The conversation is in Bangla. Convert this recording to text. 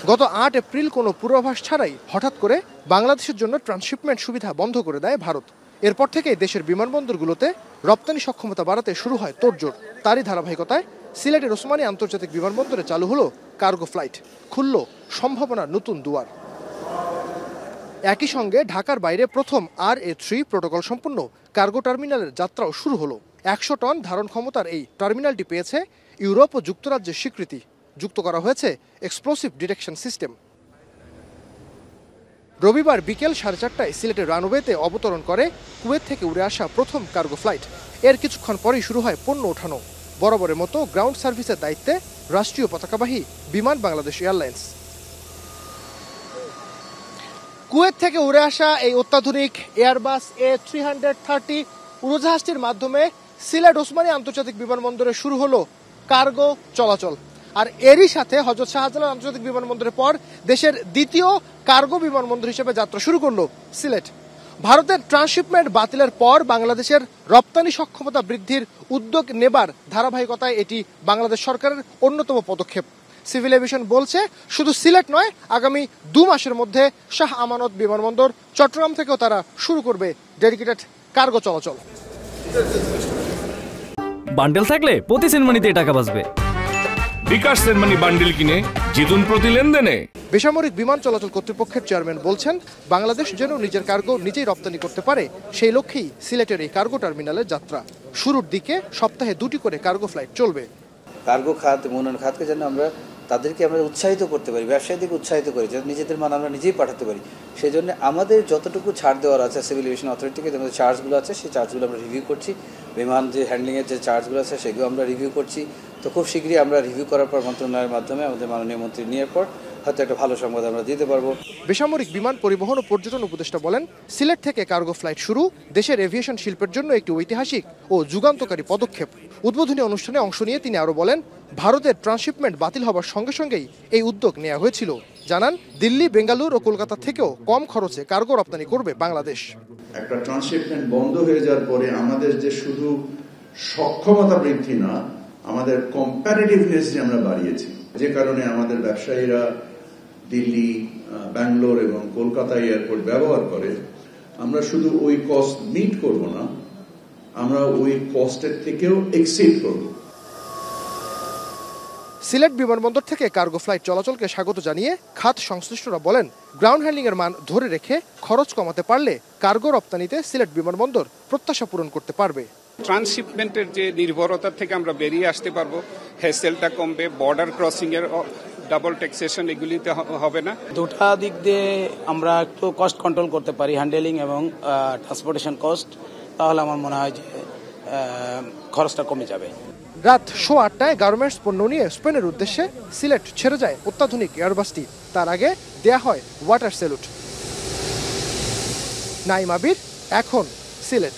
গত ৮ এপ্রিল কোনো পূর্বাভাস ছাড়াই হঠাৎ করে বাংলাদেশের জন্য ট্রান্সশিপমেন্ট সুবিধা বন্ধ করে দেয় ভারত। এরপর থেকেই দেশের বিমানবন্দরগুলোতে রপ্তানি সক্ষমতা বাড়াতে শুরু হয় তোড়জোড়। তারই ধারাবাহিকতায় সিলেটের ওসমানী আন্তর্জাতিক বিমানবন্দরে চালু হলো কার্গো ফ্লাইট, খুলল সম্ভাবনার নতুন দুয়ার। একই সঙ্গে ঢাকার বাইরে প্রথম RA3 প্রোটোকল সম্পন্ন কার্গো টার্মিনালের যাত্রাও শুরু হলো। ১০০ টন ধারণ ক্ষমতার এই টার্মিনালটি পেয়েছে ইউরোপ ও যুক্তরাজ্যের স্বীকৃতি। যুক্ত করা হয়েছে এক্সপ্লোসিভ ডিটেকশন সিস্টেম। রবিবার বিকেল 4:30টায় সিলেটের রানওয়েতে অবতরণ করে কুয়েত থেকে উড়ে আসা প্রথম কার্গো ফ্লাইট। এর কিছুক্ষণ পরেই শুরু হয় পণ্য ওঠানো। বরাবরের মতো গ্রাউন্ড সার্ভিসের দায়িত্বে রাষ্ট্রীয় পতাকাবাহী বিমান বাংলাদেশ এয়ারলাইন্স। কুয়েত থেকে উড়ে আসা এই অত্যাধুনিক এয়ারবাস A330 উড়োজাহাজটির মাধ্যমে সিলেট ওসমানী আন্তর্জাতিক বিমানবন্দরে শুরু হলো কার্গো চলাচল। আর এরই সাথে হযরত শাহজালাল আন্তর্জাতিক বিমানবন্দরের পর দেশের দ্বিতীয় কার্গো বিমানবন্দর হিসেবে যাত্রা শুরু করলো সিলেট। ভারতের ট্রান্সশিপমেন্ট বাতিলের পর বাংলাদেশের রপ্তানি সক্ষমতা বৃদ্ধির উদ্যোগ নেবার ধারাবাহিকতায় এটি বাংলাদেশ সরকারের অন্যতম পদক্ষেপ। সিভিল এভিয়েশন বলছে শুধু সিলেট নয়, আগামী 2 মাসের মধ্যে শাহ আমানত বিমানবন্দর চট্টগ্রাম থেকেও তারা শুরু করবে ডেডিকেটেড কার্গো চলাচল। বান্ডেল থাকলে প্রতি সেনমানিতে টাকা বাঁচবে। বিকাশ সেনমানি বান্ডেল কিনে জিতুন প্রতি লেনদেনে। বেসামরিক বিমান চলাচল কর্তৃপক্ষের চেয়ারম্যান বলছেন বাংলাদেশ যেন নিজের কার্গো নিজেই রপ্তানি করতে পারে, সেই লক্ষ্যেই সিলেটের এই কার্গো টার্মিনালের যাত্রা। শুরুর দিকে সপ্তাহে 2টি করে কার্গো ফ্লাইট চলবে। কার্গো খাত, উন্নয়ন খাতকে যেন আমরা উৎসাহিত করতে পারি, ব্যবসায়ীদেরকে উৎসাহিত করি, যেন নিজেদের মান আমরা নিজেই পাঠাতে পারি। সেই জন্য আমাদের যতটুকু ছাড় দেওয়ার আছে সিভিল এভিয়েশন অথরিটিকে, যে চার্জগুলো আছে সেই চার্জগুলো আমরা রিভিউ করছি। বিমান যে হ্যান্ডলিংয়ের যে চার্জগুলো আছে সেগুলো আমরা রিভিউ করছি। তো খুব শীঘ্রই আমরা রিভিউ করার পর মন্ত্রণালয়ের মাধ্যমে আমাদের মাননীয় মন্ত্রী নেওয়ার পর হয়তো একটা ভালো সংবাদ আমরা দিতে পারবো। বেসামরিক বিমান পরিবহন ও পর্যটন উপদেষ্টা বলেন সিলেট থেকে কার্গো ফ্লাইট শুরু দেশের এভিয়েশন শিল্পের জন্য একটি ঐতিহাসিক ও যুগান্তকারী পদক্ষেপ। উদ্বোধনী অনুষ্ঠানে অংশ নিয়ে তিনি আরো বলেন ভারতের ট্রান্সশিপমেন্ট বাতিল হবার সঙ্গে সঙ্গেই এই উদ্যোগ নেওয়া হয়েছিল। জানান দিল্লি, বেঙ্গালুর ও কলকাতা থেকেও কম খরচে কার্গো রপ্তানি করবে বাংলাদেশ। একটা ট্রান্সশিপমেন্ট বন্ধ হয়ে যাওয়ার পরে আমাদের যে শুধু সক্ষমতা বৃদ্ধি না, আমাদের কম্প্যাটিটিভনেস যে আমরা বাড়িয়েছি, যে কারণে আমাদের ব্যবসায়ীরা দিল্লি, ব্যাঙ্গালোর এবং কলকাতা এয়ারপোর্ট ব্যবহার করে। আমরা শুধু ওই কস্ট মিট করব না, আমরা ওই কস্টের থেকেও এক্সিড করব। সিলেট বিমানবন্দর থেকে কার্গো ফ্লাইট চলাচলকে স্বাগত জানিয়ে খাত সংশ্লিষ্টরা বলেন গ্রাউন্ড হ্যান্ডলিং এর মান ধরে রেখে খরচ কমাতে পারলে কার্গো রপ্তানিতে সিলেট বিমানবন্দর প্রত্যাশা পূরণ করতে পারবে। ট্রান্সশিপমেন্টের যে নির্ভরতা থেকে আমরা বেরিয়ে আসতে পারবো, হেসেলটা কমবে, বর্ডার ক্রসিং এর ডাবল ট্যাক্সেশন এগুলিতে হবে না। দুটা দিক দিয়ে আমরা একটু কস্ট কন্ট্রোল করতে পারি, হ্যান্ডেলিং এবং ট্রান্সপোর্টেশন কস্ট, তাহলে আমার মনে হয় যে খরচটা কমে যাবে। রাত 8:15টায় গার্মেন্টস পণ্য নিয়ে স্পেনের উদ্দেশ্যে সিলেট ছেড়ে যায় অত্যাধুনিক এয়ারবাসটি। তার আগে দেয়া হয় ওয়াটার স্যালুট। নাইম আবির, এখন সিলেট।